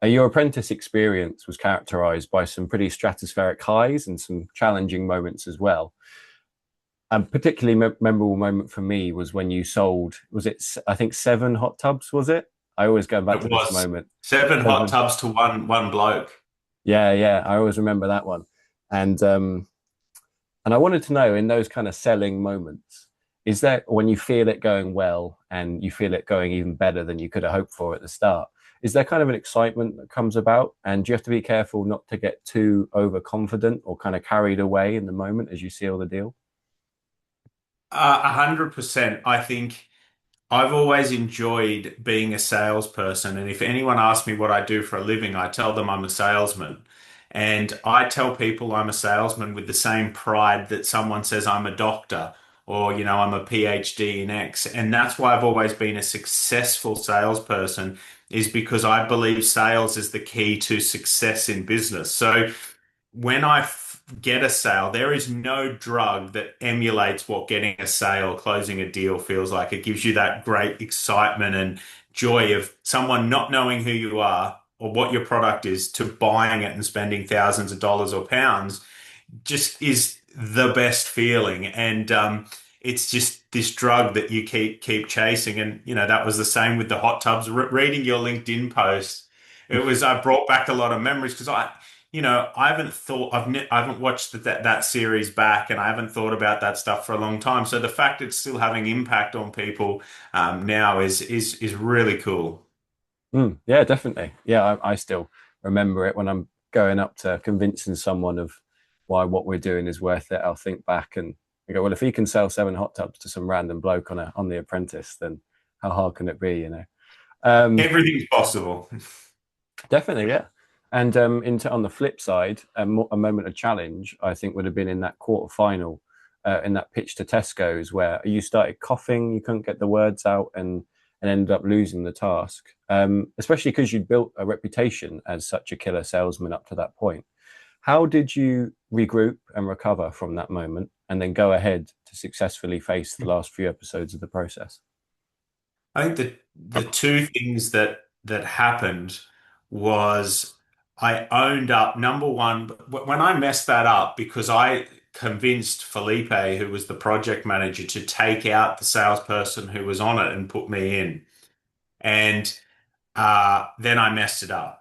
Your apprentice experience was characterized by some pretty stratospheric highs and some challenging moments as well. A particularly memorable moment for me was when you sold, was it, I think, seven hot tubs, was it? I always go back It to this was moment. seven hot Seven. tubs to one bloke. Yeah, yeah. I always remember that one. And and I wanted to know in those kind of selling moments, is there when you feel it going well and you feel it going even better than you could have hoped for at the start, is there kind of an excitement that comes about? And do you have to be careful not to get too overconfident or kind of carried away in the moment as you seal the deal? 100%. I think I've always enjoyed being a salesperson. And if anyone asks me what I do for a living, I tell them I'm a salesman. And I tell people I'm a salesman with the same pride that someone says I'm a doctor or, I'm a PhD in X. And that's why I've always been a successful salesperson, is because I believe sales is the key to success in business. So when get a sale, there is no drug that emulates what getting a sale, closing a deal feels like. It gives you that great excitement and joy of someone not knowing who you are or what your product is to buying it and spending thousands of dollars or pounds just is the best feeling. And it's just this drug that you keep chasing. And that was the same with the hot tubs. Reading your LinkedIn post, I brought back a lot of memories because I haven't I haven't watched that series back, and I haven't thought about that stuff for a long time. So the fact it's still having impact on people now is really cool. Yeah, definitely. Yeah, I still remember it when I'm going up to convincing someone of why what we're doing is worth it. I'll think back and I go, well, if he can sell seven hot tubs to some random bloke on the Apprentice, then how hard can it be, you know? Um, Everything's possible. Definitely, yeah. And on the flip side, a moment of challenge, I think, would have been in that quarter final, in that pitch to Tesco's, where you started coughing, you couldn't get the words out, and ended up losing the task. Especially because you'd built a reputation as such a killer salesman up to that point. How did you regroup and recover from that moment, and then go ahead to successfully face the last few episodes of the process? I think that the two things that happened was I owned up. Number one, when I messed that up, because I convinced Felipe, who was the project manager, to take out the salesperson who was on it and put me in. And then I messed it up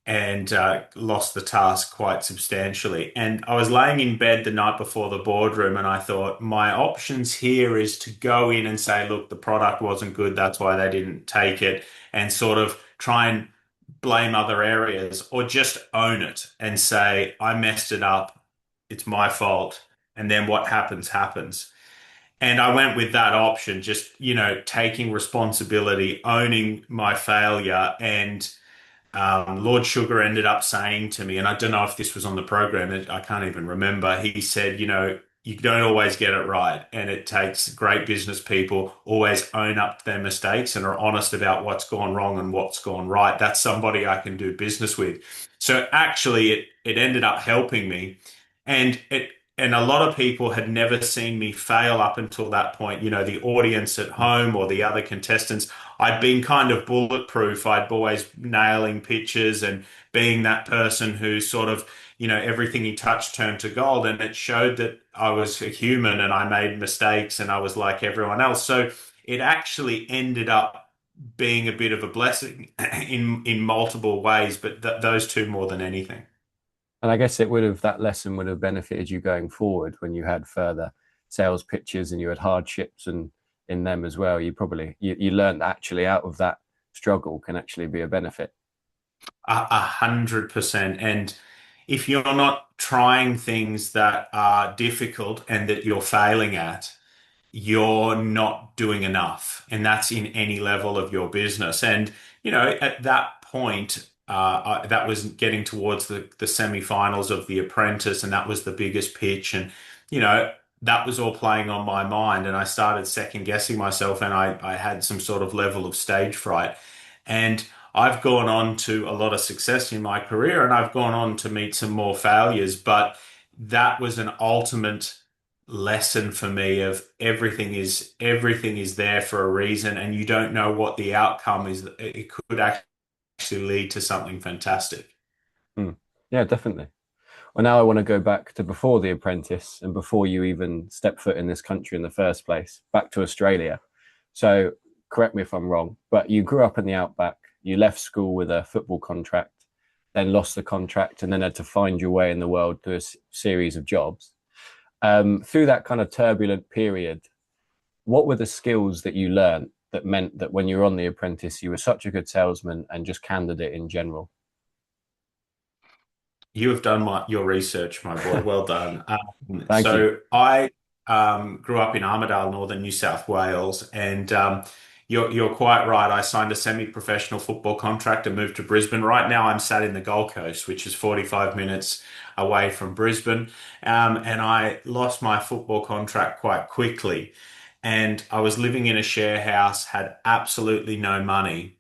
and lost the task quite substantially. And I was laying in bed the night before the boardroom, and I thought, my options here is to go in and say, look, the product wasn't good, that's why they didn't take it, and sort of try and blame other areas, or just own it and say, I messed it up, it's my fault. And then what happens, happens. And I went with that option, just, taking responsibility, owning my failure. And Lord Sugar ended up saying to me, and I don't know if this was on the program, I can't even remember. He said, you don't always get it right. And it takes great business people always own up to their mistakes and are honest about what's gone wrong and what's gone right. That's somebody I can do business with. So actually, it ended up helping me. And a lot of people had never seen me fail up until that point. The audience at home or the other contestants, I'd been kind of bulletproof. I'd always nailing pitches and being that person who sort of, everything he touched turned to gold. And it showed that I was a human and I made mistakes and I was like everyone else. So it actually ended up being a bit of a blessing in multiple ways, but those two more than anything. And I guess it would have that lesson would have benefited you going forward when you had further sales pitches and you had hardships and in them as well. You learned actually out of that struggle can actually be a benefit. 100%. And if you're not trying things that are difficult and that you're failing at, you're not doing enough. And that's in any level of your business. And, at that point, that was getting towards the semi-finals of The Apprentice, and that was the biggest pitch. And, you know, that was all playing on my mind. And I started second guessing myself, and I had some sort of level of stage fright. And I've gone on to a lot of success in my career, and I've gone on to meet some more failures, but that was an ultimate lesson for me of everything is there for a reason, and you don't know what the outcome is. It could actually actually lead to something fantastic. Mm. Yeah, definitely. Well, now I want to go back to before The Apprentice and before you even step foot in this country in the first place, back to Australia. So, correct me if I'm wrong, but you grew up in the Outback, you left school with a football contract, then lost the contract, and then had to find your way in the world through a series of jobs. Through that kind of turbulent period, what were the skills that you learned that meant that when you were on The Apprentice, you were such a good salesman and just candidate in general? You have done your research, my boy. Well done. Thank you. So I grew up in Armidale, northern New South Wales, and you're quite right. I signed a semi-professional football contract and moved to Brisbane. Right now, I'm sat in the Gold Coast, which is 45 minutes away from Brisbane, and I lost my football contract quite quickly. And I was living in a share house, had absolutely no money.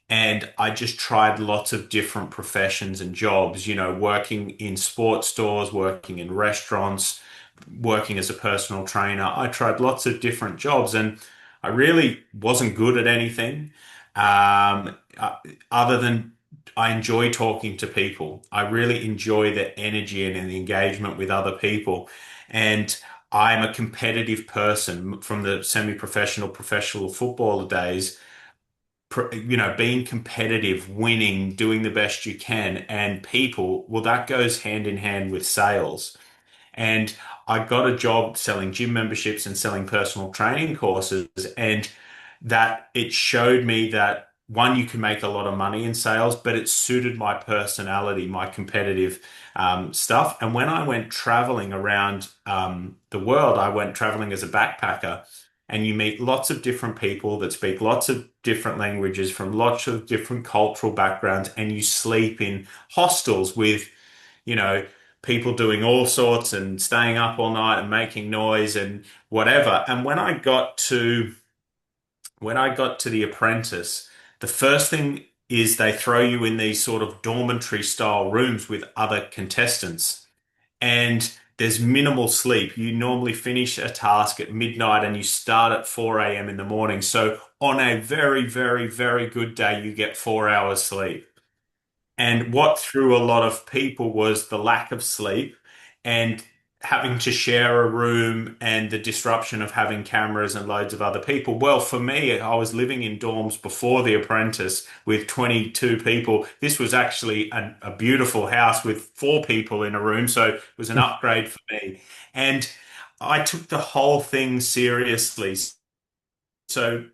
And I just tried lots of different professions and jobs, working in sports stores, working in restaurants, working as a personal trainer. I tried lots of different jobs and I really wasn't good at anything. Other than I enjoy talking to people. I really enjoy the energy and the engagement with other people. And I'm a competitive person from the semi-professional, professional footballer days, being competitive, winning, doing the best you can, and people, well, that goes hand in hand with sales. And I got a job selling gym memberships and selling personal training courses, and that it showed me that one, you can make a lot of money in sales, but it suited my personality, my competitive stuff. And when I went traveling around the world, I went traveling as a backpacker, and you meet lots of different people that speak lots of different languages from lots of different cultural backgrounds, and you sleep in hostels with, you know, people doing all sorts and staying up all night and making noise and whatever. And when I got to The Apprentice, the first thing is they throw you in these sort of dormitory style rooms with other contestants. And there's minimal sleep. You normally finish a task at midnight and you start at 4 a.m. in the morning. So on a very, very, very good day, you get 4 hours sleep. And what threw a lot of people was the lack of sleep and having to share a room and the disruption of having cameras and loads of other people. Well, for me, I was living in dorms before The Apprentice with 22 people. This was actually a beautiful house with four people in a room, so it was an upgrade for me. And I took the whole thing seriously. So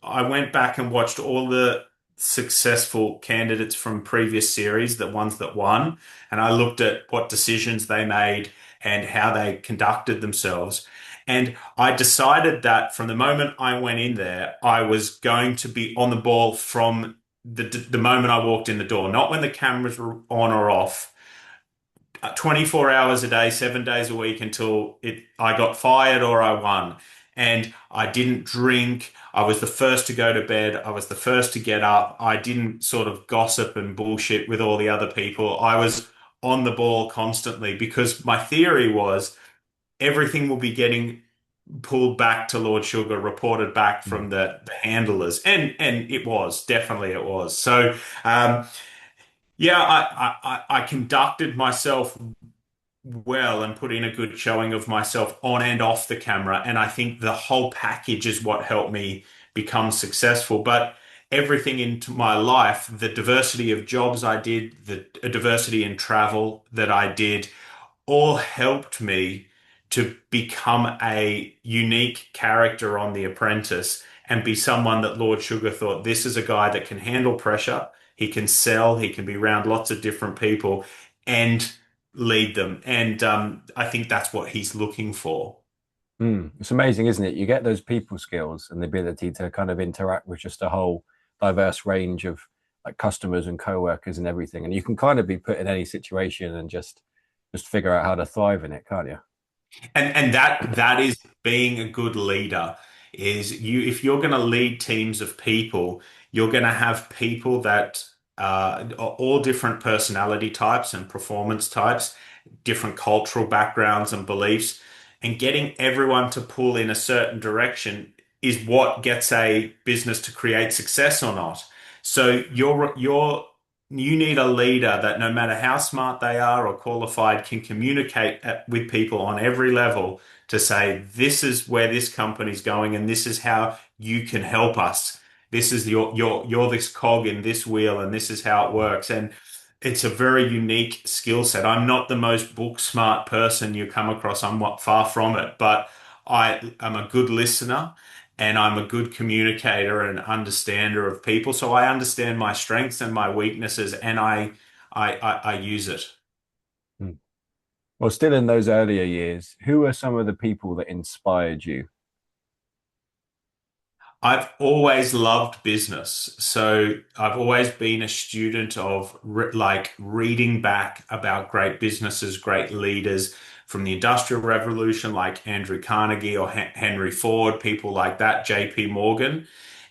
I went back and watched all the successful candidates from previous series, the ones that won, and I looked at what decisions they made and how they conducted themselves. And I decided that from the moment I went in there, I was going to be on the ball from the moment I walked in the door, not when the cameras were on or off. 24 hours a day, 7 days a week until I got fired or I won. And I didn't drink. I was the first to go to bed. I was the first to get up. I didn't sort of gossip and bullshit with all the other people. I was on the ball constantly because my theory was everything will be getting pulled back to Lord Sugar, reported back from the handlers. And it was, definitely it was. So yeah, I conducted myself well and put in a good showing of myself on and off the camera. And I think the whole package is what helped me become successful. But everything into my life, the diversity of jobs I did, the diversity in travel that I did, all helped me to become a unique character on The Apprentice and be someone that Lord Sugar thought this is a guy that can handle pressure, he can sell, he can be around lots of different people and lead them. And I think that's what he's looking for. It's amazing, isn't it? You get those people skills and the ability to kind of interact with just a whole diverse range of like customers and co-workers and everything. And you can kind of be put in any situation and just figure out how to thrive in it, can't you? And that is being a good leader is you if you're going to lead teams of people, you're going to have people that are all different personality types and performance types, different cultural backgrounds and beliefs, and getting everyone to pull in a certain direction is what gets a business to create success or not. So you need a leader that no matter how smart they are or qualified can communicate with people on every level to say, this is where this company's going and this is how you can help us. This is you're this cog in this wheel and this is how it works. And it's a very unique skill set. I'm not the most book smart person you come across. I'm far from it, but I am a good listener and I'm a good communicator and understander of people. So I understand my strengths and my weaknesses and I use it. Hmm. Well, still in those earlier years, who are some of the people that inspired you? I've always loved business. So I've always been a student of like reading back about great businesses, great leaders from the Industrial Revolution, like Andrew Carnegie or Henry Ford, people like that, JP Morgan.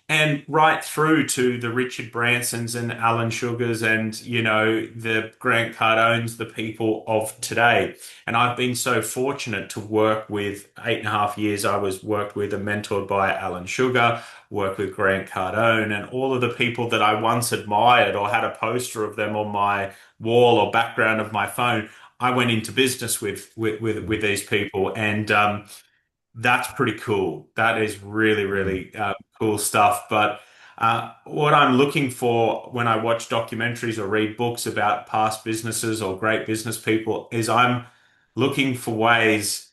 And right through to the Richard Bransons and Alan Sugars and, the Grant Cardones, the people of today. And I've been so fortunate to work with 8.5 years. I was worked with and mentored by Alan Sugar, worked with Grant Cardone and all of the people that I once admired or had a poster of them on my wall or background of my phone. I went into business with these people and, that's pretty cool. That is really, Mm. really cool stuff. But what I'm looking for when I watch documentaries or read books about past businesses or great business people is I'm looking for ways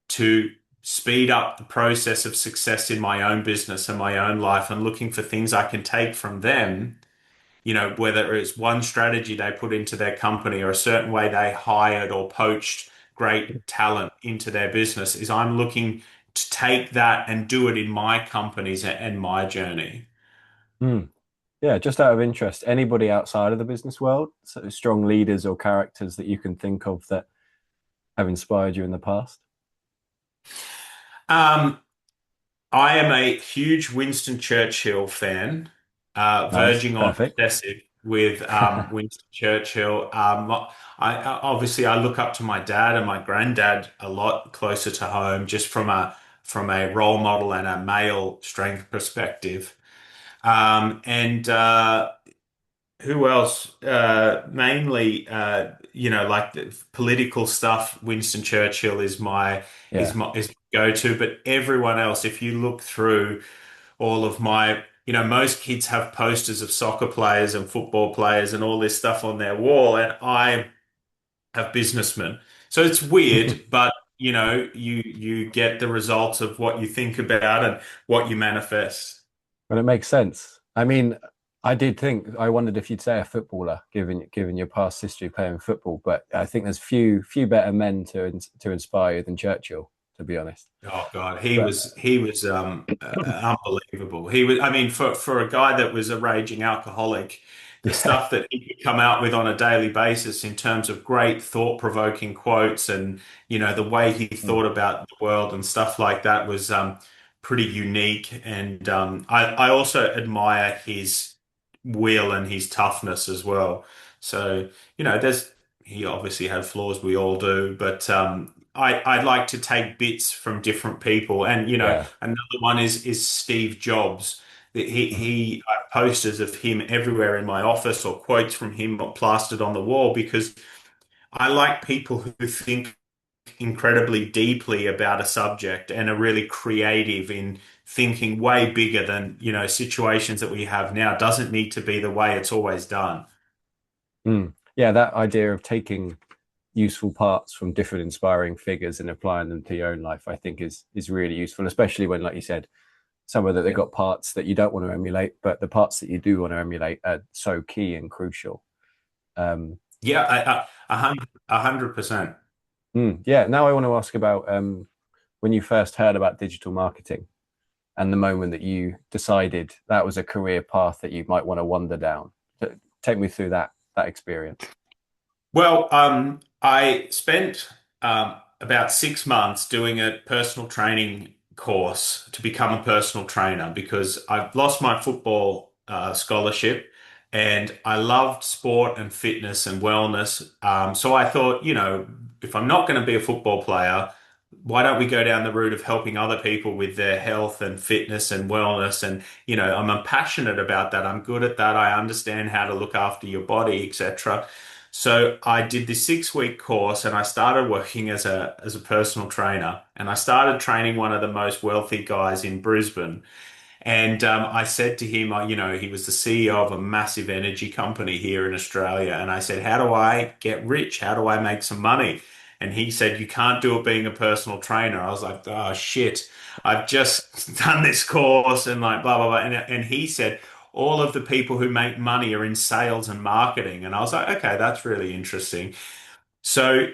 to speed up the process of success in my own business and my own life and looking for things I can take from them, whether it's one strategy they put into their company or a certain way they hired or poached great talent into their business, is I'm looking to take that and do it in my companies and my journey. Mm. Yeah, just out of interest, anybody outside of the business world, so strong leaders or characters that you can think of that have inspired you in the past? Um, I am a huge Winston Churchill fan, Nice, verging on perfect. obsessive with Winston Churchill. Obviously I look up to my dad and my granddad a lot closer to home, just from a role model and a male strength perspective. And who else? Mainly, like the political stuff. Winston Churchill is my Yeah. go-to, but everyone else, if you look through all of my, most kids have posters of soccer players and football players and all this stuff on their wall, and I have businessmen. So it's weird, but you get the results of what you think about and what you manifest. But it makes sense. I mean, I did think I wondered if you'd say a footballer, given your past history playing football. But I think there's few better men to inspire you than Churchill, to be honest. Oh God, he But was he was unbelievable. He was, I mean, for a guy that was a raging alcoholic, the yeah, stuff that he could come out with on a daily basis in terms of great thought-provoking quotes and the way he mm, thought about the world and stuff like that was pretty unique. And I also admire his will and his toughness as well. So there's he obviously had flaws, we all do, but I like to take bits from different people, and yeah. another one is Steve Jobs. Mm, I have posters of him everywhere in my office or quotes from him plastered on the wall because I like people who think incredibly deeply about a subject and are really creative in thinking way bigger than situations that we have now. Doesn't need to be the way it's always done. mm. Yeah, that idea of taking useful parts from different inspiring figures and applying them to your own life, I think is really useful, especially when, like you said, some of that they've Yeah. got parts that you don't want to emulate, but the parts that you do want to emulate are so key and crucial. Um, Yeah, 100%. yeah. Now I want to ask about when you first heard about digital marketing and the moment that you decided that was a career path that you might want to wander down. Take me through that experience. Well, I spent about 6 months doing a personal training course to become a personal trainer because I've lost my football scholarship and I loved sport and fitness and wellness. So I thought, if I'm not going to be a football player, why don't we go down the route of helping other people with their health and fitness and wellness? And, I'm passionate about that. I'm good at that. I understand how to look after your body, etc. So I did this 6 week course and I started working as a personal trainer, and I started training one of the most wealthy guys in Brisbane. And I said to him, he was the CEO of a massive energy company here in Australia. And I said, how do I get rich? How do I make some money? And he said, you can't do it being a personal trainer. I was like, oh, shit. I've just done this course and like blah, blah, blah. And he said, all of the people who make money are in sales and marketing. And I was like, okay, that's really interesting. So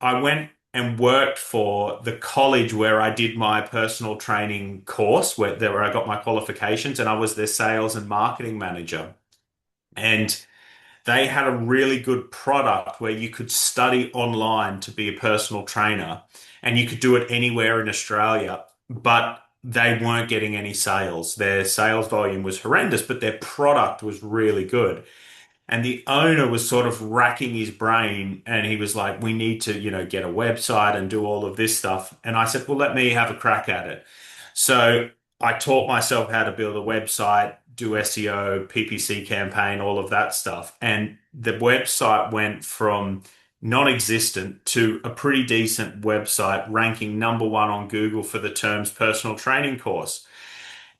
I went and worked for the college where I did my personal training course, where I got my qualifications, and I was their sales and marketing manager. And they had a really good product where you could study online to be a personal trainer, and you could do it anywhere in Australia, but they weren't getting any sales. Their sales volume was horrendous, but their product was really good. And the owner was sort of racking his brain and he was like, we need to, get a website and do all of this stuff. And I said, well, let me have a crack at it. So I taught myself how to build a website, do SEO, PPC campaign, all of that stuff. And the website went from non-existent to a pretty decent website, ranking number one on Google for the terms personal training course.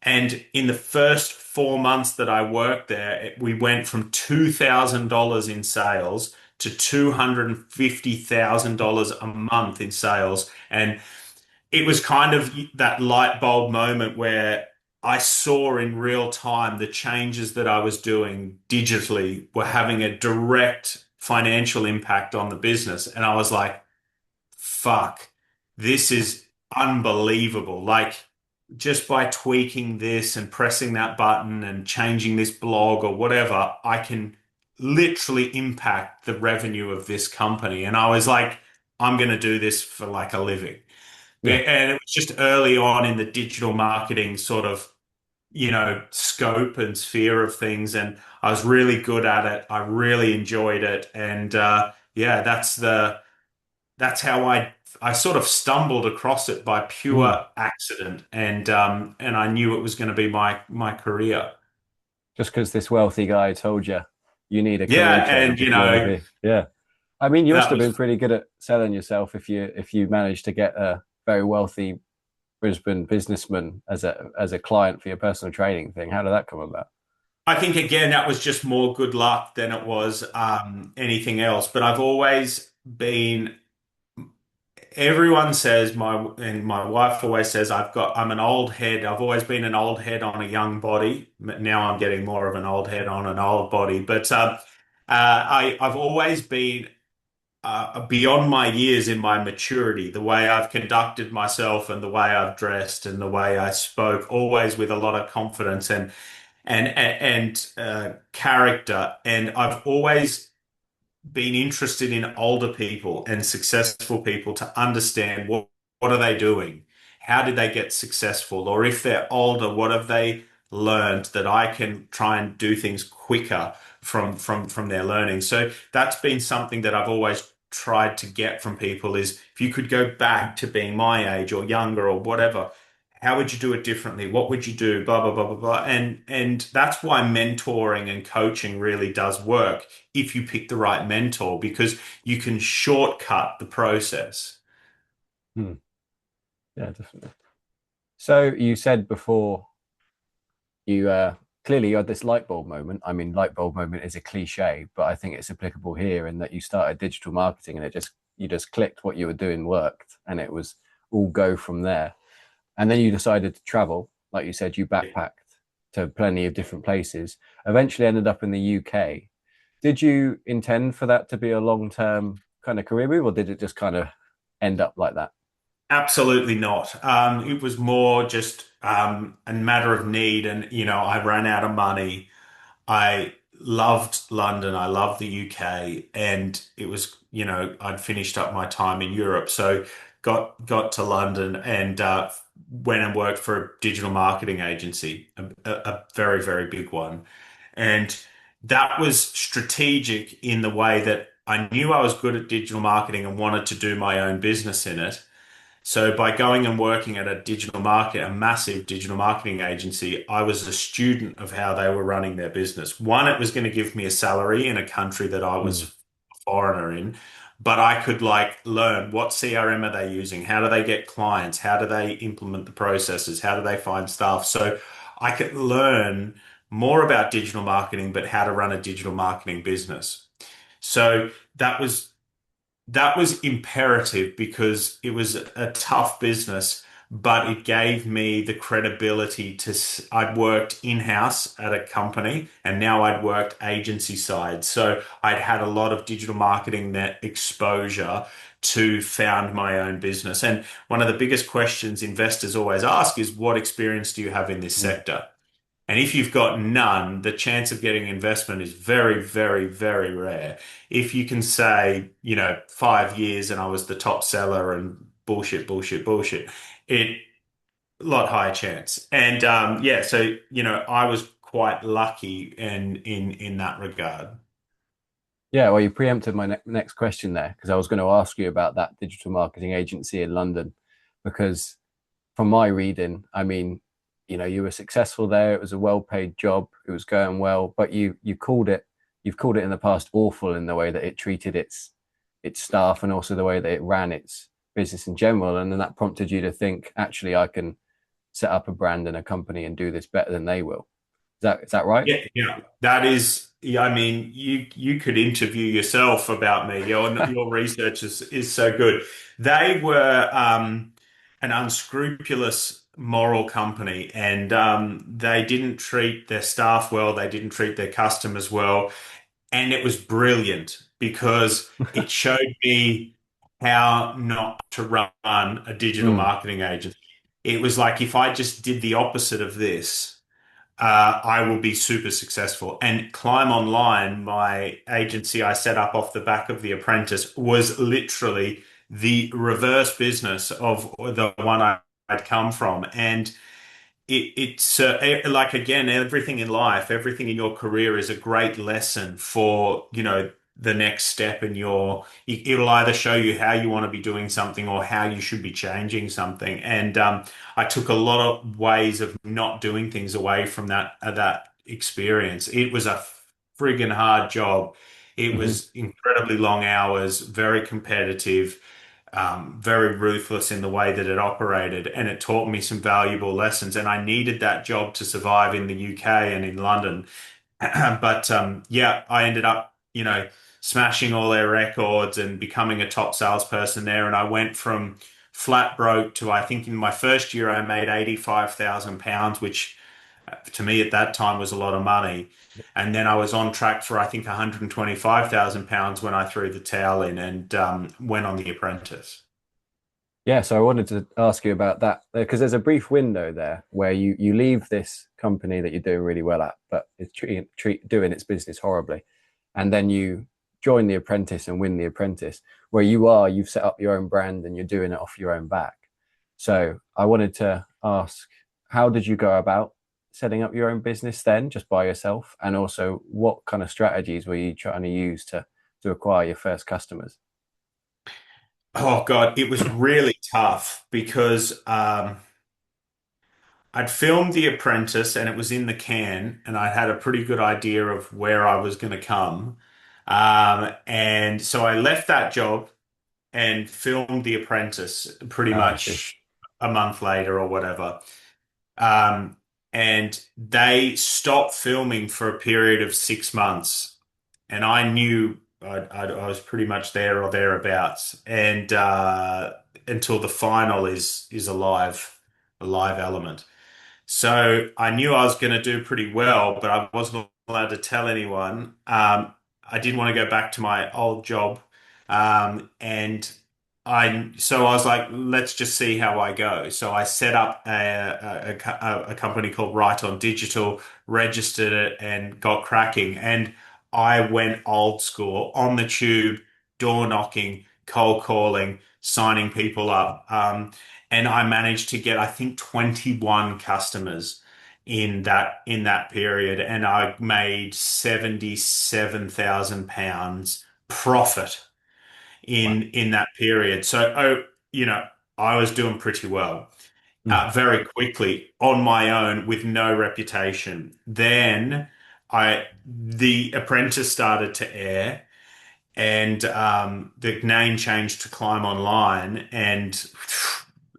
And in the first 4 months that I worked there, we went from $2,000 in sales to $250,000 a month in sales. And it was kind of that light bulb moment where I saw in real time the changes that I was doing digitally were having a direct financial impact on the business. And I was like, fuck, this is unbelievable. Like, just by tweaking this and pressing that button and changing this blog or whatever, I can literally impact the revenue of this company. And I was like, I'm going to do this for like a living. Yeah. And it was just early on in the digital marketing sort of, scope and sphere of things. And I was really good at it. I really enjoyed it. And yeah, that's how I sort of stumbled across it by Mm. pure accident, and I knew it was going to be my career. Just because this wealthy guy told you you need a career Yeah, and change if you want to be. Yeah. I mean, you must that have been was pretty good at selling yourself if you managed to get a very wealthy Brisbane businessman as a client for your personal training thing. How did that come about? I think again that was just more good luck than it was anything else. But I've always been. Everyone says my wife always says I'm an old head. I've always been an old head on a young body. Now I'm getting more of an old head on an old body. But I've always been beyond my years in my maturity, the way I've conducted myself and the way I've dressed and the way I spoke, always with a lot of confidence and character. And I've always been interested in older people and successful people to understand what are they doing? How did they get successful? Or if they're older, what have they learned that I can try and do things quicker from their learning? So that's been something that I've always tried to get from people is if you could go back to being my age or younger or whatever, how would you do it differently? What would you do? Blah, blah, blah, blah, blah. And that's why mentoring and coaching really does work if you pick the right mentor because you can shortcut the process. Hmm. Yeah, definitely. So you said before you clearly you had this light bulb moment. I mean, light bulb moment is a cliche, but I think it's applicable here in that you started digital marketing and it just you just clicked what you were doing worked and it was all go from there. And then you decided to travel, like you said, you backpacked to plenty of different places. Eventually ended up in the UK. Did you intend for that to be a long-term kind of career move, or did it just kind of end up like that? Absolutely not. It was more just a matter of need, and I ran out of money. I loved London. I loved the UK, and it was, I'd finished up my time in Europe, so got to London and went and worked for a digital marketing agency, a very very big one, and that was strategic in the way that I knew I was good at digital marketing and wanted to do my own business in it. So by going and working at a massive digital marketing agency, I was a student of how they were running their business. One, it was going to give me a salary in a country that I was Mm, a foreigner in, but I could like learn what CRM are they using? How do they get clients? How do they implement the processes? How do they find staff? So I could learn more about digital marketing, but how to run a digital marketing business. So that was imperative because it was a tough business, but it gave me the credibility I'd worked in-house at a company and now I'd worked agency side. So I'd had a lot of digital marketing net exposure to found my own business. And one of the biggest questions investors always ask is, what experience do you have in this mm. sector? And if you've got none, the chance of getting investment is very, very, very rare. If you can say, 5 years and I was the top seller and bullshit, bullshit, bullshit, it a lot higher chance. And yeah, so I was quite lucky in that regard. Yeah, well, you preempted my next question there because I was going to ask you about that digital marketing agency in London because from my reading, I mean, you were successful there. It was a well-paid job. It was going well, but you've called it in the past awful in the way that it treated its staff and also the way that it ran its business in general. And then that prompted you to think, actually, I can set up a brand and a company and do this better than they will. Is that right? Yeah, yeah, that is. Yeah, I mean, you could interview yourself about me. Your research is so good. They were an unscrupulous moral company, and they didn't treat their staff well. They didn't treat their customers well, and it was brilliant because it showed me how not to run a digital Mm, marketing agency. It was like if I just did the opposite of this I will be super successful. And Climb Online, my agency I set up off the back of The Apprentice, was literally the reverse business of the one I'd come from. And like again, everything in life, everything in your career is a great lesson for, the next step in it'll either show you how you want to be doing something or how you should be changing something. And I took a lot of ways of not doing things away from that experience. It was a friggin' hard job. It hmm was incredibly long hours, very competitive, very ruthless in the way that it operated, and it taught me some valuable lessons. And I needed that job to survive in the UK and in London. But yeah, I ended up, smashing all their records and becoming a top salesperson there. And I went from flat broke to, I think in my first year, I made £85,000, which to me at that time was a lot of money. And then I was on track for, I think, £125,000 when I threw the towel in and went on The Apprentice. Yeah, so I wanted to ask you about that because there's a brief window there where you leave this company that you're doing really well at, but it's doing its business horribly, and then you join the apprentice and win the apprentice, where you've set up your own brand and you're doing it off your own back. So I wanted to ask, how did you go about setting up your own business then, just by yourself, and also what kind of strategies were you trying to use to acquire your first customers? Oh God, it was really tough because I'd filmed The Apprentice and it was in the can, and I had a pretty good idea of where I was going to come. And so I left that job and filmed The Apprentice pretty Oh, I see. much a month later or whatever. Um, and they stopped filming for a period of 6 months, and I knew I was pretty much there or thereabouts, and until the final is a live element. So I knew I was going to do pretty well, but I wasn't allowed to tell anyone. I didn't want to go back to my old job. And so I was like, let's just see how I go. So I set up a company called Wright on Digital, registered it and got cracking. And I went old school on the tube, door knocking, cold calling, signing people up. And I managed to get, I think, 21 customers in that period, and I made £77,000 profit Wow. in that period. So, oh, I was doing pretty well. Mm. Very quickly on my own with no reputation. Then the Apprentice started to air, and the name changed to Climb Online, and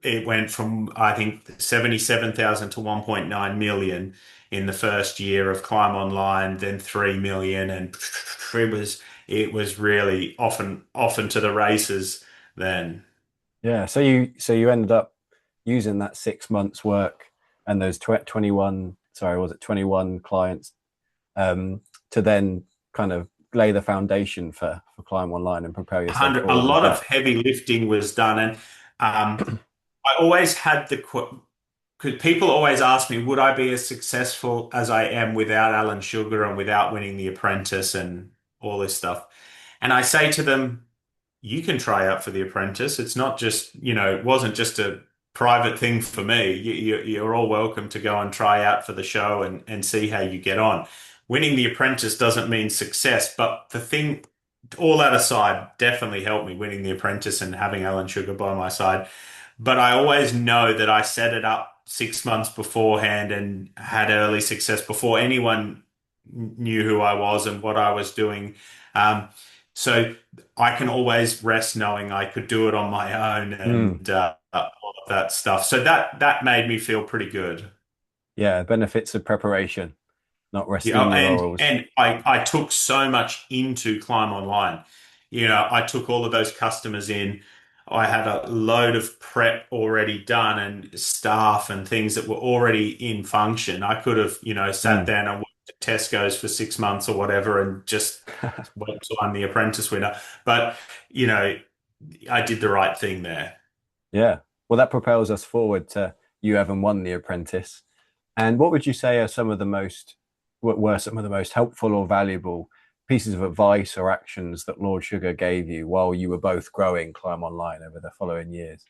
it went from I think 77,000 to 1.9 million in the first year of Climb Online, then 3 million, and it was really often to the races then. Yeah. So you ended up using that 6 months work and those 21, sorry, was it 21 clients, um, to then kind of lay the foundation for Climb Online and propel yourself A forward with lot of that. heavy lifting was done, and I always had because people always ask me, would I be as successful as I am without Alan Sugar and without winning The Apprentice and all this stuff? And I say to them, you can try out for The Apprentice. It's not just, it wasn't just a private thing for me. You're all welcome to go and try out for the show and see how you get on. Winning The Apprentice doesn't mean success, but all that aside, definitely helped me winning The Apprentice and having Alan Sugar by my side. But I always know that I set it up 6 months beforehand and had early success before anyone knew who I was and what I was doing. Um, so I can always rest knowing I could do it on my own Mm. and all of that stuff. So that made me feel pretty good. Yeah, benefits of preparation, not resting Yeah, on your and laurels. and I took so much into Climb Online. I took all of those customers in. I had a load of prep already done and staff and things that were already in function. I could have, sat Mm. down and worked at Tesco's for 6 months or whatever and just went to I'm the apprentice winner. But, you know, I did the right thing there. Yeah. Well, that propels us forward to you having won The Apprentice. And what would you say are some of the most, what were some of the most helpful or valuable pieces of advice or actions that Lord Sugar gave you while you were both growing Climb Online over the following years?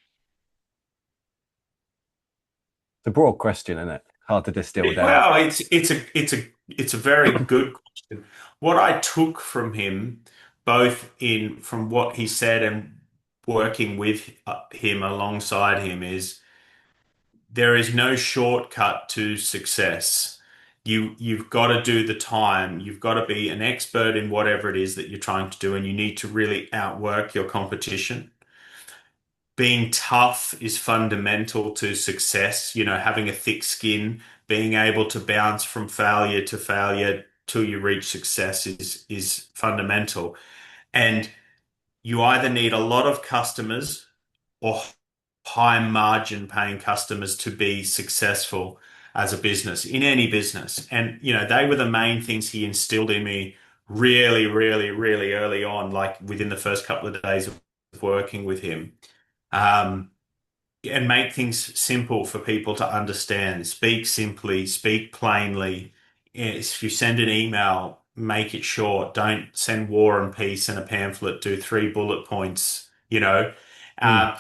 It's a broad question, isn't it? Hard to distill down. Well, it's a very good question. What I took from him, both in from what he said and working with him alongside him, is there is no shortcut to success. You've got to do the time. You've got to be an expert in whatever it is that you're trying to do, and you need to really outwork your competition. Being tough is fundamental to success. Having a thick skin, being able to bounce from failure to failure till you reach success is fundamental. And you either need a lot of customers or high margin paying customers to be successful as a business, in any business. And, they were the main things he instilled in me really, really, really early on, like within the first couple of days of working with him. Um, and make things simple for people to understand. Speak simply, speak plainly. If you send an email, make it short. Don't send War and Peace in a pamphlet. Do 3 bullet points, Mm. uh,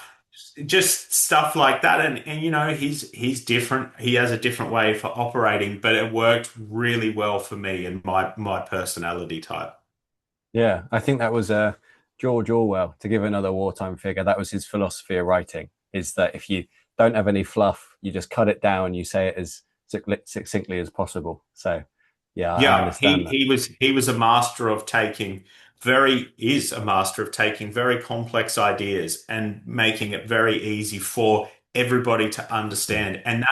just stuff like that. And he's different. He has a different way for operating, but it worked really well for me and my personality type. Yeah, I think that was George Orwell, to give another wartime figure. That was his philosophy of writing, is that if you don't have any fluff, you just cut it down, you say it as succinctly as possible. So, yeah, I Yeah, understand that. he was a master of taking is a master of taking very complex ideas and making it very easy for everybody to Mm. understand. And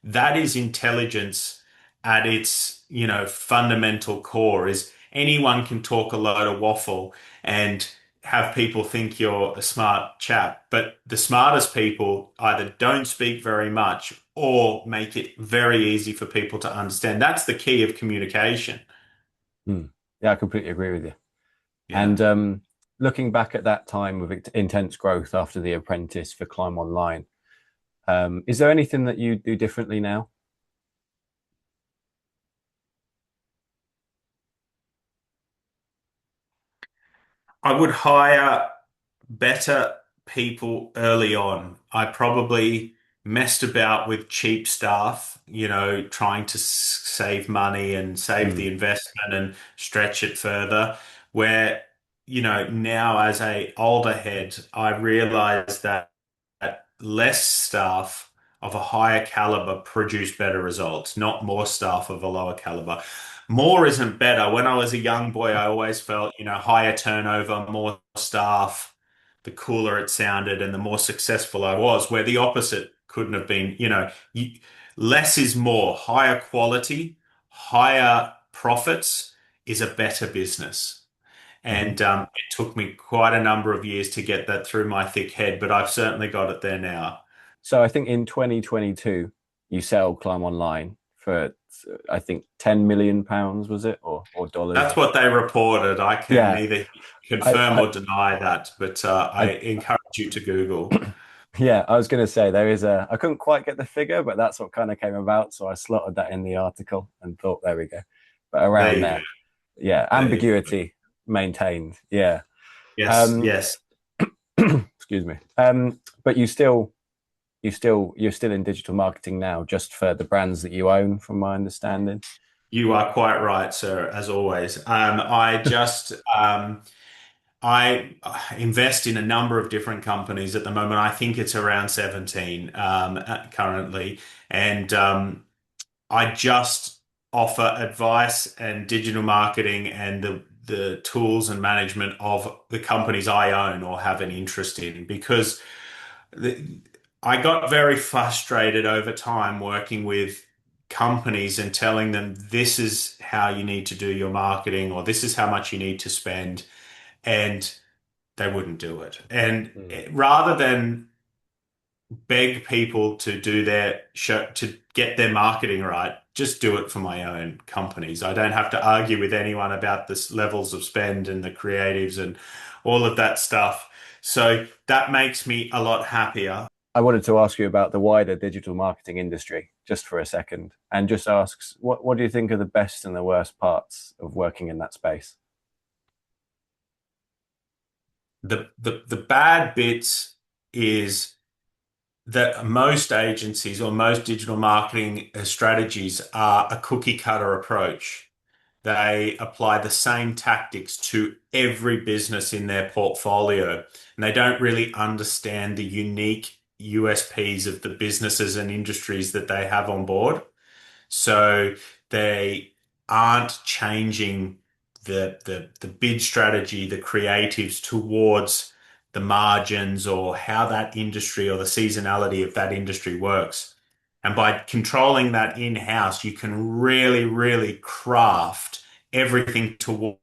that is intelligence at its, fundamental core is anyone can talk a load of waffle and have people think you're a smart chap. But the smartest people either don't speak very much or make it very easy for people to understand. That's the key of communication. Mm. Yeah, I completely agree with you. Yeah. And looking back at that time of intense growth after The Apprentice for Climb Online, is there anything that you do differently now? I would hire better people early on. I probably messed about with cheap staff, trying to save money and save Mm. the investment and stretch it further. Where, now as a older head, I realize that less staff of a higher caliber produce better results, not more staff of a lower caliber. More isn't better. When I was a young boy, I always felt, higher turnover, more staff, the cooler it sounded and the more successful I was, where the opposite couldn't have been, less is more, higher quality, higher profits is a better business. Mhm. And it took me quite a number of years to get that through my thick head, but I've certainly got it there now. So I think in 2022, you sell Climb Online for, I think, £10 million, was it, or dollars? That's what they reported. I can Yeah, neither I, confirm I, or deny that, but I I encourage you to Google. yeah, I was going to say there is a. I couldn't quite get the figure, but that's what kind of came about. So I slotted that in the article and thought, there we go. But There around you go. there, yeah, There you go. ambiguity maintained. Yeah. Yes, Um, yes. excuse me. But you're still in digital marketing now, just for the brands that you own, from my understanding. You are quite right, sir, as always. I invest in a number of different companies at the moment. I think it's around 17 currently. And I just offer advice and digital marketing and the tools and management of the companies I own or have an interest in because the, I got very frustrated over time working with companies and telling them this is how you need to do your marketing or this is how much you need to spend, and they wouldn't do it. And Mm. rather than beg people to do their show to get their marketing right, just do it for my own companies. I don't have to argue with anyone about the levels of spend and the creatives and all of that stuff. So that makes me a lot happier. I wanted to ask you about the wider digital marketing industry just for a second, and just asks what do you think are the best and the worst parts of working in that space? The bad bits is that most agencies or most digital marketing strategies are a cookie cutter approach. They apply the same tactics to every business in their portfolio, and they don't really understand the unique USPs of the businesses and industries that they have on board. So they aren't changing the bid strategy, the creatives towards the margins or how that industry or the seasonality of that industry works. And by controlling that in-house, you can really, really craft everything towards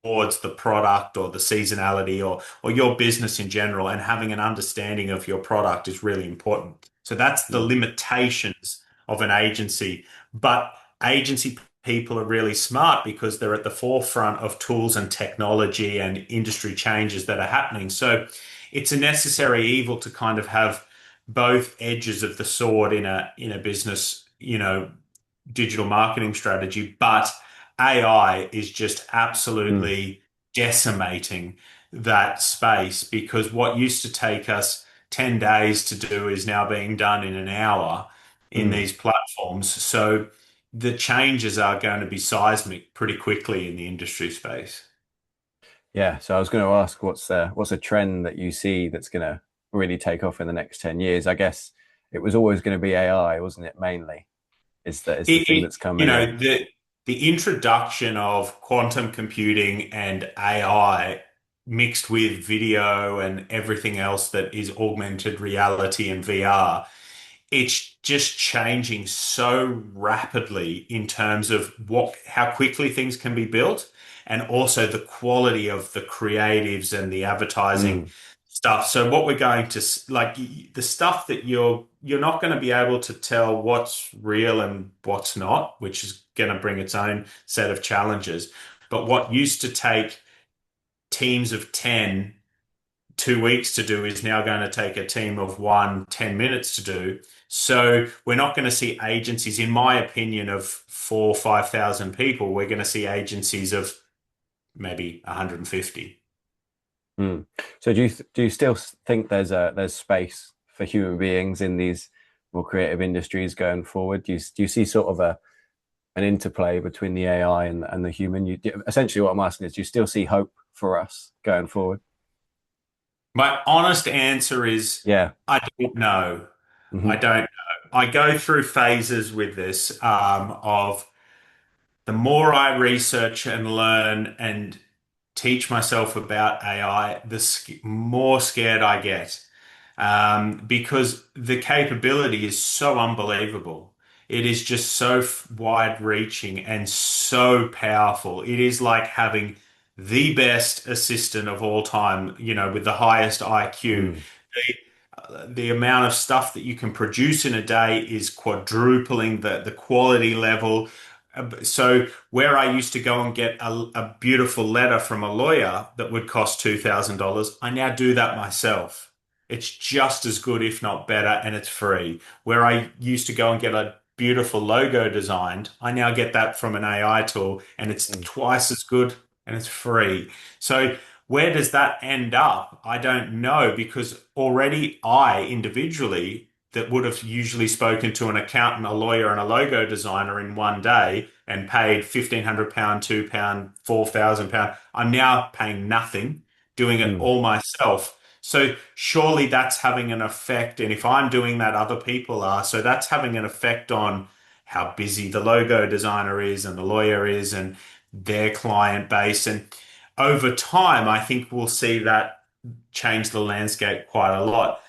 the product or the seasonality or your business in general, and having an understanding of your product is really important. So that's the Mm. limitations of an agency. But agency people are really smart because they're at the forefront of tools and technology and industry changes that are happening. So it's a necessary evil to kind of have both edges of the sword in a business, digital marketing strategy, but AI is just Mm. absolutely decimating that space because what used to take us 10 days to do is now being done in an hour in Mm. these platforms. So the changes are going to be seismic pretty quickly in the industry space. Yeah, so I was going to ask what's a trend that you see that's going to really take off in the next 10 years? I guess it was always going to be AI, wasn't it, mainly? Is the It, thing it, that's coming in. the introduction of quantum computing and AI mixed with video and everything else that is augmented reality and VR, it's just changing so rapidly in terms of how quickly things can be built and also the quality of the creatives and the advertising Mm. stuff. So what we're going to like the stuff that you're not going to be able to tell what's real and what's not, which is going to bring its own set of challenges. But what used to take teams of 10 2 weeks to do is now going to take a team of 10 minutes to do. So we're not going to see agencies, in my opinion, of 4,000 or 5,000 people. We're going to see agencies of maybe 150. Mm. So do you still think there's space for human beings in these more creative industries going forward? Do you see sort of an interplay between the AI and the human? Essentially what I'm asking is, do you still see hope for us going forward? My honest answer is Yeah. I don't know. I Hmm. don't know. I go through phases with this of the more I research and learn and teach myself about AI, more scared I get because the capability is so unbelievable. It is just so wide-reaching and so powerful. It is like having the best assistant of all time, with the highest IQ. Mm. The amount of stuff that you can produce in a day is quadrupling the quality level. So where I used to go and get a beautiful letter from a lawyer that would cost $2,000, I now do that myself. It's just as good, if not better, and it's free. Where I used to go and get a beautiful logo designed, I now get that from an AI tool, and it's Mm. twice as good and it's free. So where does that end up? I don't know because already I individually that would have usually spoken to an accountant, a lawyer, and a logo designer in one day and paid £1,500, £2, £4,000. I'm now paying nothing, doing it Mm. all myself. So surely that's having an effect. And if I'm doing that, other people are. So that's having an effect on how busy the logo designer is and the lawyer is and their client base. And over time, I think we'll see that change the landscape quite a lot.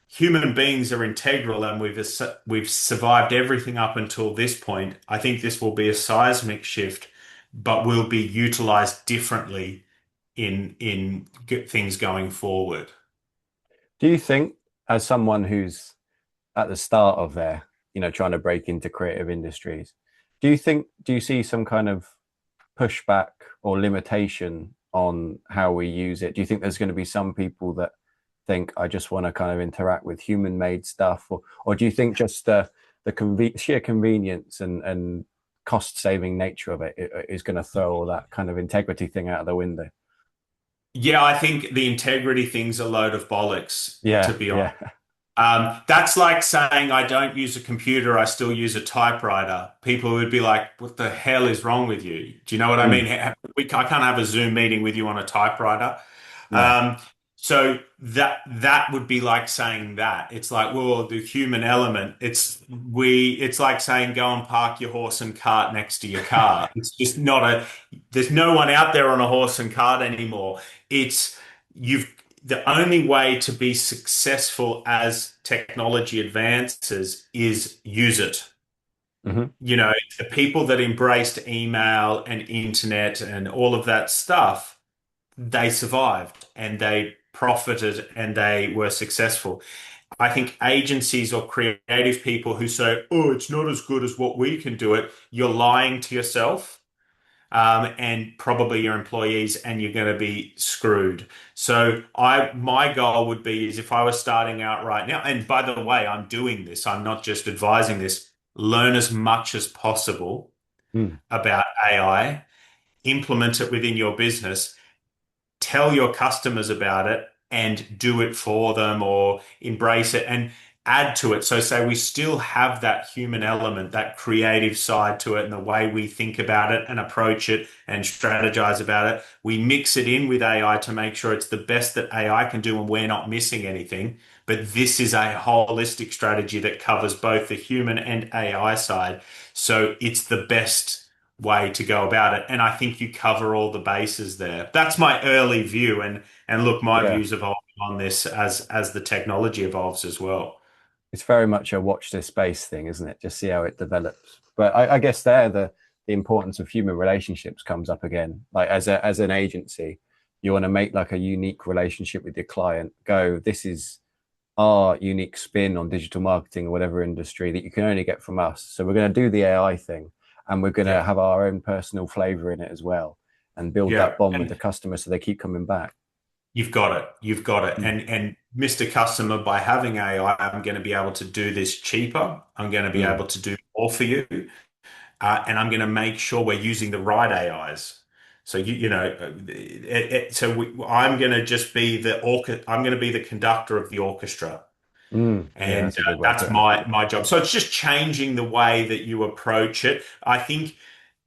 Human beings are integral and we've survived everything up until this point. I think this will be a seismic shift, but will be utilized differently in things going forward. Do you think, as someone who's at the start of their, trying to break into creative industries, do you see some kind of pushback or limitation on how we use it? Do you think there's going to be some people that think I just want to kind of interact with human made stuff, or do you think just sheer convenience and cost saving nature of it is going to throw all that kind of integrity thing out of the window? Yeah, I think the integrity thing's a load of bollocks, to Yeah, be honest. yeah. That's like saying I don't use a computer, I still use a typewriter. People would be like, "What the hell is wrong with you?" Do you know what I Mm. mean? I can't have a Zoom meeting with you on a typewriter. No. Um, so that would be like saying that. It's like, well, the human element. It's like saying go and park your horse and cart next to your car. It's just not a. There's no one out there on a horse and cart anymore. It's you've the only way to be successful as technology advances is use it. Hmm. The people that embraced email and internet and all of that stuff, they survived and they profited and they were successful. I think agencies or creative people who say, oh, it's not as good as what we can do it, you're lying to yourself and probably your employees, and you're going to be screwed. So my goal would be is if I was starting out right now, and by the way, I'm doing this, I'm not just advising this, learn as much as possible Mm. about AI, implement it within your business, tell your customers about it and do it for them or embrace it and add to it. So say we still have that human element, that creative side to it and the way we think about it and approach it and strategize about it. We mix it in with AI to make sure it's the best that AI can do and we're not missing anything. But this is a holistic strategy that covers both the human and AI side. So it's the best way to go about it. And I think you cover all the bases there. That's my early view. And look, my Yeah. views evolve on this as the technology evolves as well. It's very much a watch this space thing, isn't it? Just see how it develops. But I guess there the importance of human relationships comes up again. Like as an agency, you want to make like a unique relationship with your client. Go, this is our unique spin on digital marketing or whatever industry that you can only get from us. So we're going to do the AI thing, and we're going to Yeah. have our own personal flavor in it as well, and build Yeah. that bond with the And customer so they keep coming back. you've got it. You've got it. Mm. And Mr. Customer, by having AI, I'm going to be able to do this cheaper. I'm going to be Mm. able to do more for you. And I'm going to make sure we're using the right AIs. So I'm going to just be I'm going to be the conductor of the orchestra. Mm. Yeah, And that's a good way of that's putting it. my job. So it's just changing the way that you approach it. I think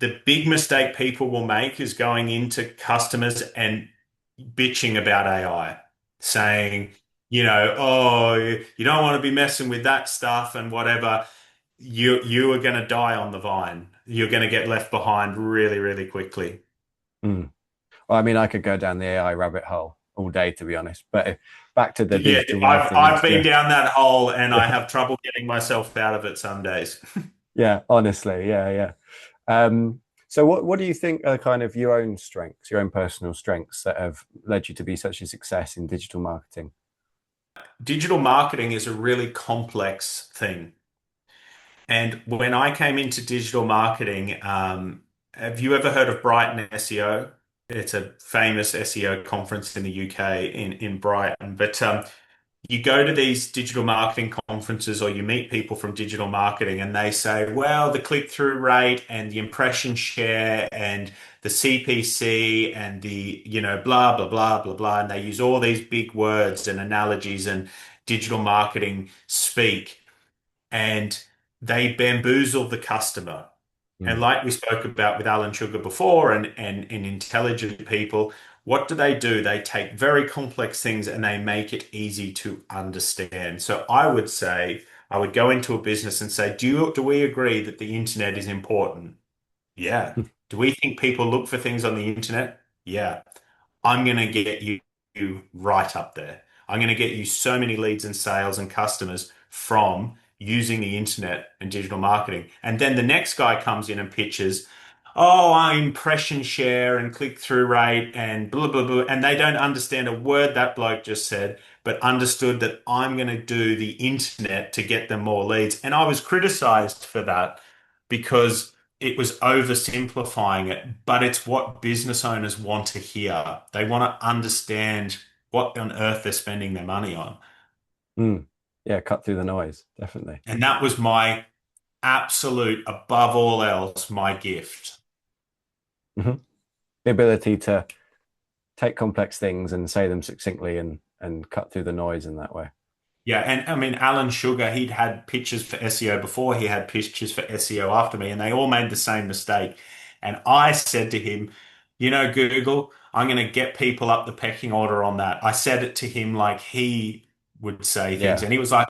the big mistake people will make is going into customers and bitching about AI. saying, oh, you don't want to be messing with that stuff and whatever, you are going to die on the vine. You're going to get left behind really, really quickly. Mm. Well, I mean, I could go down the AI rabbit hole all day, to be honest. But back to the Yeah, digital marketing and I've been stuff. down that hole and I Yeah, have trouble getting myself out of it some days. yeah, honestly, yeah, yeah. So what do you think are kind of your own strengths, your own personal strengths that have led you to be such a success in digital marketing? Digital marketing is a really complex thing. And when I came into digital marketing, have you ever heard of Brighton SEO? It's a famous SEO conference in the UK in Brighton. But you go to these digital marketing conferences or you meet people from digital marketing and they say, well, the click-through rate and the impression share and the CPC and the, blah, blah, blah, blah, blah. And they use all these big words and analogies and digital marketing speak and they bamboozle the customer. And Mm, like we spoke about with Alan Sugar before and intelligent people, what do? They take very complex things and they make it easy to understand. So I would say I would go into a business and say, do we agree that the internet is important? Yeah. Do we think people look for things on the internet? Yeah. I'm going to get you right up there. I'm going to get you so many leads and sales and customers from using the internet and digital marketing. And then the next guy comes in and pitches, oh, I impression share and click through rate and blah, blah, blah. And they don't understand a word that bloke just said, but understood that I'm going to do the internet to get them more leads. And I was criticized for that because it was oversimplifying it, but it's what business owners want to hear. They want to understand what on earth they're spending their money on. mm. Yeah, cut through the noise, definitely. And that was my absolute, above all else, my gift. Hmm. The ability to take complex things and say them succinctly and cut through the noise in that way. Yeah, and I mean, Alan Sugar, he'd had pitches for SEO before, he had pitches for SEO after me, and they all made the same mistake. And I said to him, Google, I'm going to get people up the pecking order on that. I said it to him like he would say things, Yeah, and he was like,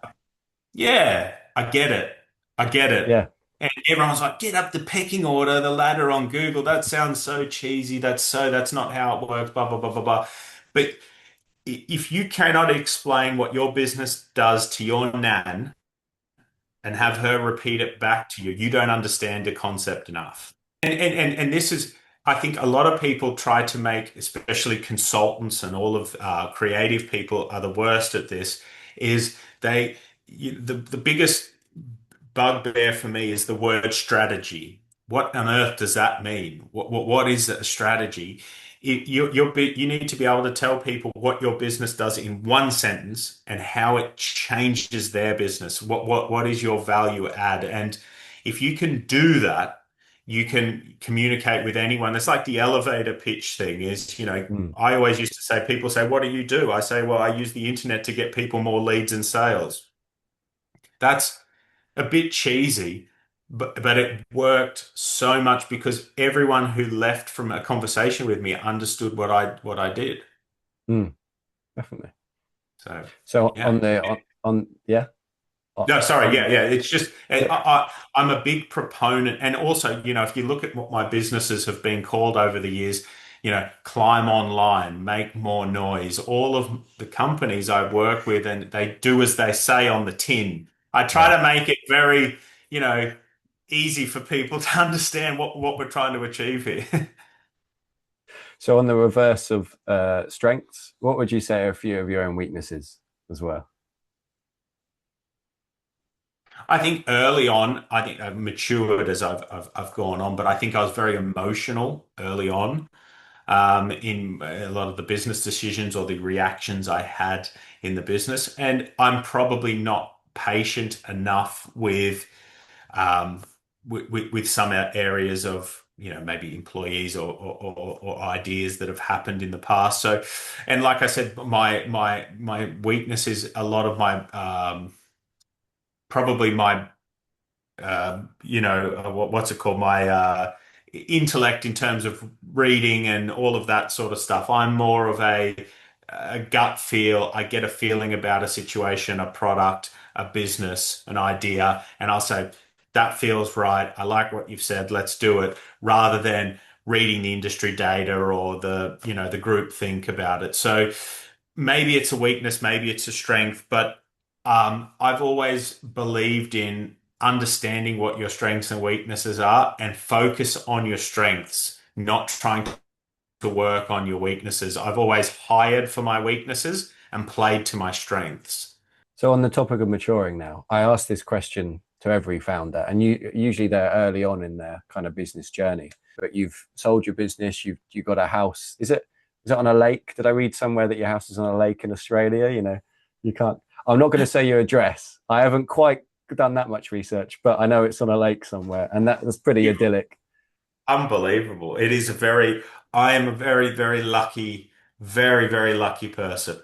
yeah, I get it. I get it. yeah. And everyone's like, get up the pecking order, the ladder on Google. That sounds so cheesy. That's not how it works, blah, blah, blah, blah, blah. But if you cannot explain what your business does to your nan and have her repeat it back to you, you don't understand the concept enough. And this is, I think a lot of people try to make, especially consultants and all of creative people are the worst at this, is the biggest bugbear for me is the word strategy. What on earth does that mean? What is a strategy? You need to be able to tell people what your business does in one sentence and how it changes their business. What is your value add? And if you can do that, you can communicate with anyone. It's like the elevator pitch thing is, Mm, I always used to say, people say, what do you do? I say, well, I use the internet to get people more leads and sales. That's a bit cheesy, but it worked so much because everyone who left from a conversation with me understood what I did. mm, definitely. So So yeah. on yeah, No, sorry, on yeah. It's just so, I'm a big proponent, and also, if you look at what my businesses have been called over the years, climb online, make more noise. All of the companies I work with, and they do as they say on the tin. I try yeah. to make it very, you know, easy for people to understand what we're trying to achieve here. So on the reverse of strengths, what would you say are a few of your own weaknesses as well? I think early on, I think I've matured as I've gone on, but I think I was very emotional early on. In a lot of the business decisions or the reactions I had in the business. And I'm probably not patient enough um, with some areas of, maybe employees or ideas that have happened in the past. So, and like I said, my weakness is a lot of my probably my what's it called? My intellect in terms of reading and all of that sort of stuff. I'm more of a a gut feel. I get a feeling about a situation, a product, a business, an idea, and I'll say, that feels right. I like what you've said. Let's do it, rather than reading the industry data or the group think about it. So maybe it's a weakness, maybe it's a strength, but I've always believed in understanding what your strengths and weaknesses are and focus on your strengths, not trying to work on your weaknesses. I've always hired for my weaknesses and played to my strengths. So on the topic of maturing now, I ask this question to every founder, and usually they're early on in their kind of business journey. But you've sold your business, you've got a house. Is it on a lake? Did I read somewhere that your house is on a lake in Australia? You can't. I'm not going to say your address. I haven't quite done that much research, but I know it's on a lake somewhere, and that's pretty Yeah, idyllic. unbelievable. I am a very, very lucky, very, very lucky person.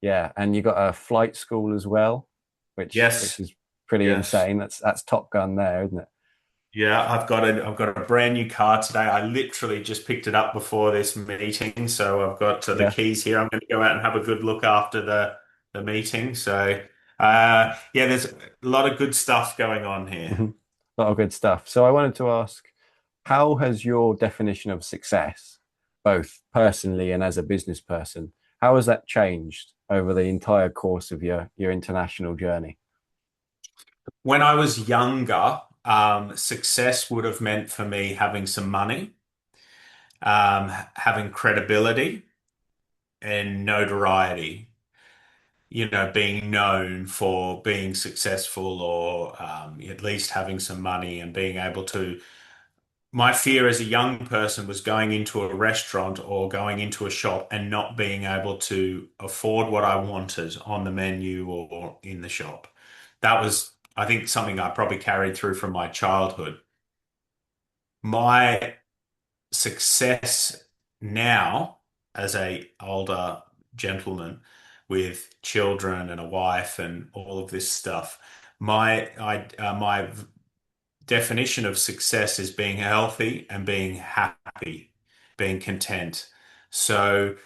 Yeah, and you got a flight school as well, which Yes, is pretty yes. insane. That's Top Gun there, isn't it? Yeah, I've got a brand new car today. I literally just picked it up before this meeting, so I've got the Yeah. keys here. I'm going to go out and have a good look after the meeting. So, yeah, there's a lot of good stuff going on here. Mhm. A lot of good stuff. So I wanted to ask, how has your definition of success, both personally and as a business person, how has that changed over the entire course of your international journey? When I was younger, success would have meant for me having some money, having credibility and notoriety. Being known for being successful or at least having some money and being able to. My fear as a young person was going into a restaurant or going into a shop and not being able to afford what I wanted on the menu or in the shop. That was, I think, something I probably carried through from my childhood. My success now as a older gentleman with children and a wife and all of this stuff, my definition of success is being healthy and being happy, being content. So,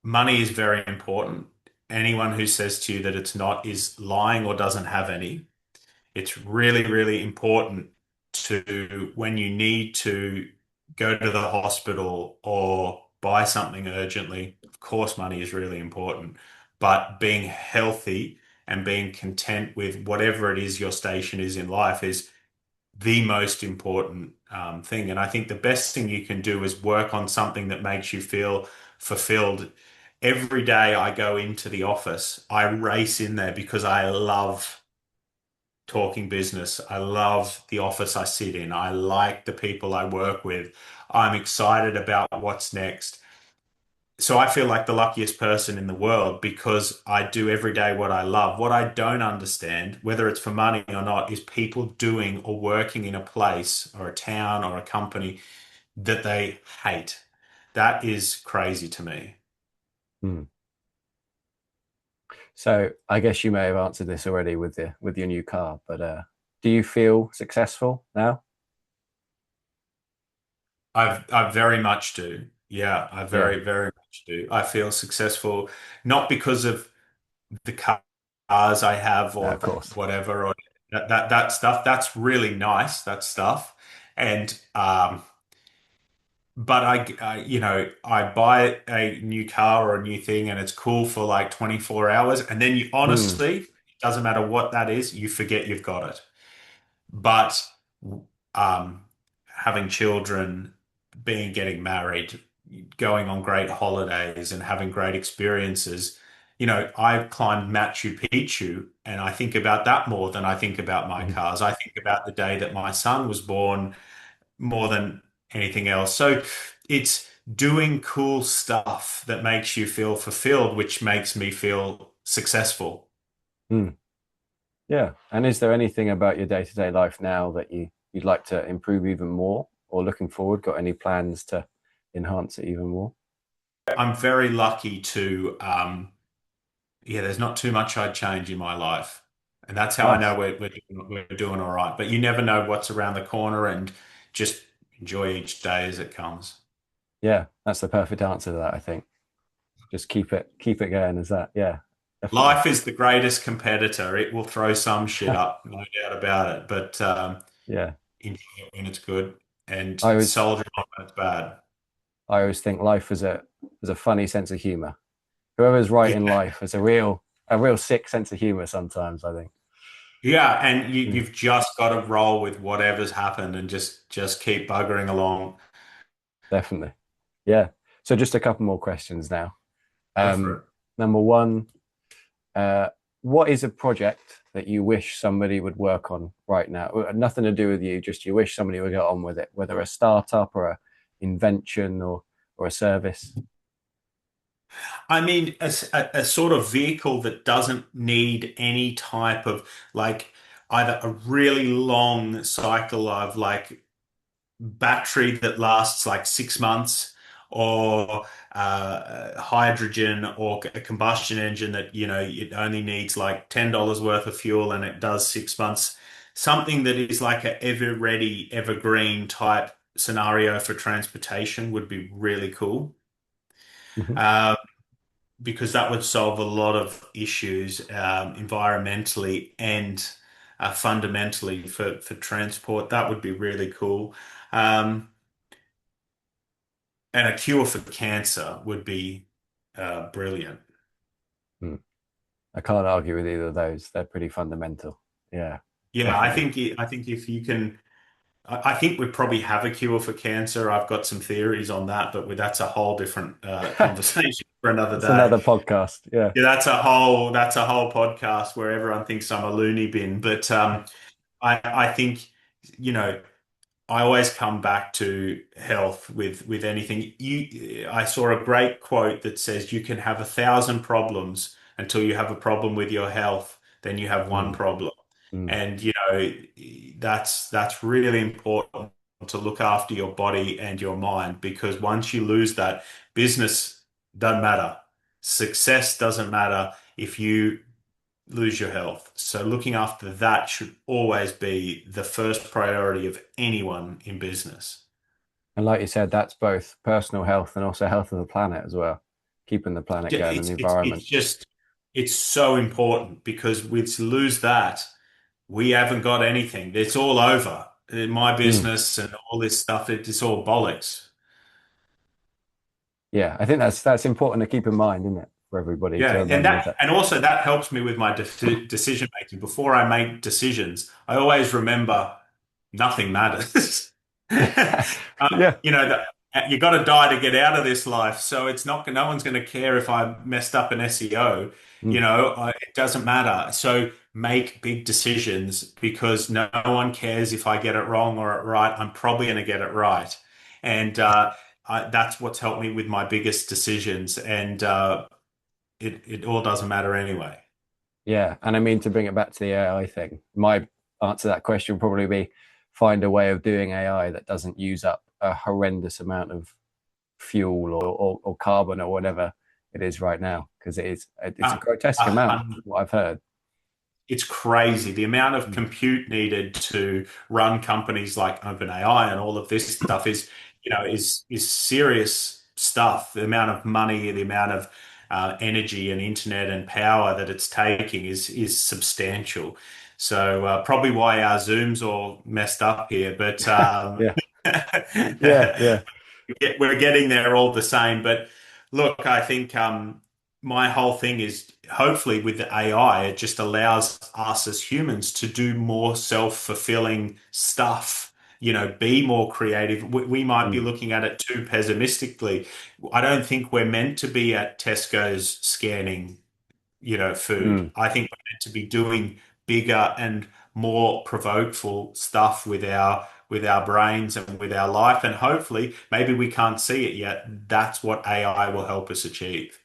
money is very important. Anyone who says to you that it's not is lying or doesn't have any. It's really, really important to, when you need to go to the hospital or buy something urgently. Of course, money is really important, but being healthy and being content with whatever it is your station is in life is the most important thing. And I think the best thing you can do is work on something that makes you feel fulfilled. Every day I go into the office, I race in there because I love talking business. I love the office I sit in. I like the people I work with. I'm excited about what's next. So I feel like the luckiest person in the world because I do every day what I love. What I don't understand, whether it's for money or not, is people doing or working in a place or a town or a company that they hate. That is crazy to me. Hmm. So I guess you may have answered this already with your new car, but do you feel successful now? I very much do. Yeah, I Yeah, very, very much do. I feel successful not because of the cars I have or of course. whatever or that stuff. That's really nice, that stuff. And but I buy a new car or a new thing and it's cool for like 24 hours and then you Hmm. honestly, it doesn't matter what that is, you forget you've got it. But um, having children, getting married, going on great holidays, and having great experiences, I've climbed Machu Picchu, and I think about that more than I think about my Mhm. cars. I think about the day that my son was born more than anything else. So it's doing cool stuff that makes you feel fulfilled, which makes me feel successful. Hmm. Yeah. And is there anything about your day-to-day life now that you'd like to improve even more, or looking forward, got any plans to enhance it even more? I'm very lucky to yeah, there's not too much I'd change in my life. And that's how I know Nice. we're doing all right. But you never know what's around the corner and just enjoy each day as it comes. Yeah, that's the perfect answer to that, I think. just keep it going as that. Yeah, definitely. Life is the greatest competitor. It will throw some shit up, no doubt about it. But Yeah, enjoy it when it's good and I always soldier on when it's bad. I always think life is a funny sense of humor. Whoever's right Yeah, in life has a real sick sense of humor sometimes, I think. yeah, and Mm, you've just got to roll with whatever's happened and just keep buggering along. definitely. Yeah. So just a couple more questions now. Go for Um, it. Number one, uh, what is a project that you wish somebody would work on right now? Nothing to do with you, just you wish somebody would get on with it, whether a startup or a invention or a service. I mean, a sort of vehicle that doesn't need any type of like either a really long cycle of like battery that lasts like 6 months or hydrogen or a combustion engine that, it only needs like $10 worth of fuel and it does 6 months. Something that is like a ever ready, evergreen type scenario for transportation would be really cool. Mhm. Uh, because that would solve a lot of issues environmentally and fundamentally for transport. That would be really cool. Um, and a cure for cancer would be brilliant. Mm. I can't argue with either of those. They're pretty fundamental. Yeah, Yeah, definitely. I think if you can, I think we probably have a cure for cancer. I've got some theories on that, but that's a whole different conversation for another It's day. another podcast. Yeah. Yeah, that's a whole podcast where everyone thinks I'm a loony bin. But I think, you know, I always come back to health with anything. I saw a great quote that says you can have 1,000 problems until you have a problem with your health, then you have one Mm, problem. mm. And that's really important to look after your body and your mind because once you lose that, business doesn't matter. Success doesn't matter if you lose your health. So looking after that should always be the first priority of anyone in business. And like you said, that's both personal health and also health of the planet as well, keeping the planet going and the It's environment. just it's so important because we lose that, we haven't got anything. It's all over. In my Mm. business and all this stuff, it's all bollocks. Yeah, I think that's important to keep in mind, isn't it, for everybody to Yeah, remember that. and also that helps me with my decision making. Before I make decisions, I always remember nothing matters. Yeah. You got to die to get out of this life, so it's not. No one's going to care if I messed up an SEO. Mm. It doesn't matter. So make big decisions because no one cares if I get it wrong or it right. I'm probably going to get it right, and that's what's helped me with my biggest decisions. And it all doesn't matter anyway. Yeah, and I mean to bring it back to the AI thing, my answer to that question would probably be find a way of doing AI that doesn't use up a horrendous amount of fuel or carbon or whatever it is right now, because it's a Uh, grotesque a amount, hun- what I've heard. it's crazy. The amount of Mm. compute needed to run companies like OpenAI and all of this stuff is serious stuff. The amount of money, the amount of energy and internet and power that it's taking is substantial. So probably why our Zoom's all messed up here, but Yeah, yeah, yeah. we're getting there all the same. But look, I think my whole thing is hopefully with the AI, it just allows us as humans to do more self-fulfilling stuff, be more creative. We might be Mm, looking at it too pessimistically. I don't think we're meant to be at Tesco's scanning, food. mm. I think we're meant to be doing bigger and more provokeful stuff with our brains and with our life. And hopefully, maybe we can't see it yet. That's what AI will help us achieve.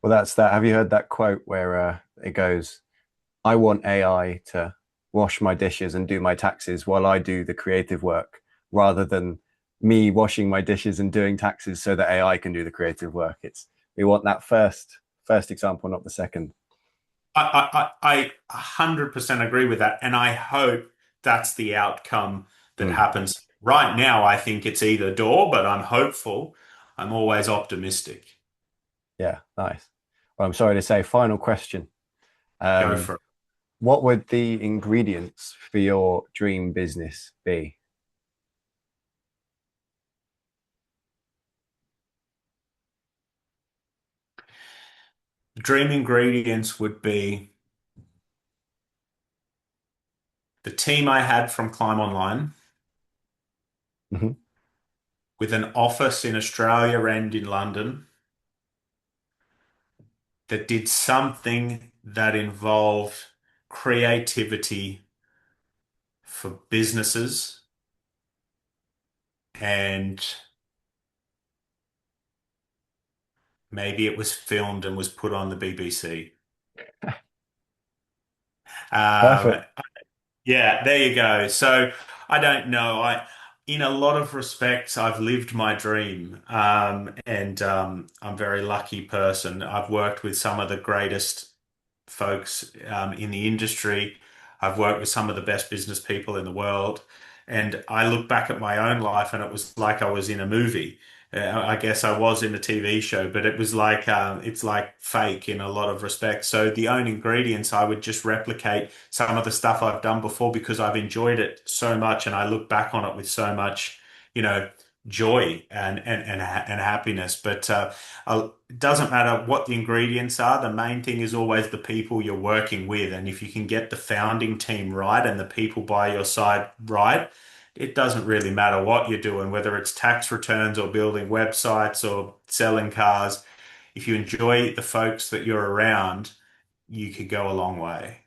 Well, that's that. Have you heard that quote where it goes, I want AI to wash my dishes and do my taxes while I do the creative work, rather than me washing my dishes and doing taxes so that AI can do the creative work. It's we want that first example, not the second. I 100% agree with that. And I hope that's the outcome that Mm. happens. Right now, I think it's either door, but I'm hopeful. I'm always optimistic. Yeah, nice. Well, I'm sorry to say, final question. Go Um, for it. what would the ingredients for your dream business be? Dream ingredients would be the team I had from Climb Online Mhm. with an office in Australia and in London that did something that involved creativity for businesses, and maybe it was filmed and was put on the BBC. Um, Perfect. Yeah, there you go. So I don't know. In a lot of respects, I've lived my dream, and I'm a very lucky person. I've worked with some of the greatest folks in the industry. I've worked with some of the best business people in the world, and I look back at my own life, and it was like I was in a movie. I guess I was in a TV show, but it was like it's like fake in a lot of respects. So the own ingredients, I would just replicate some of the stuff I've done before because I've enjoyed it so much, and I look back on it with so much, you know, joy and happiness. But it doesn't matter what the ingredients are. The main thing is always the people you're working with. And if you can get the founding team right and the people by your side right, it doesn't really matter what you're doing, whether it's tax returns or building websites or selling cars. If you enjoy the folks that you're around, you could go a long way.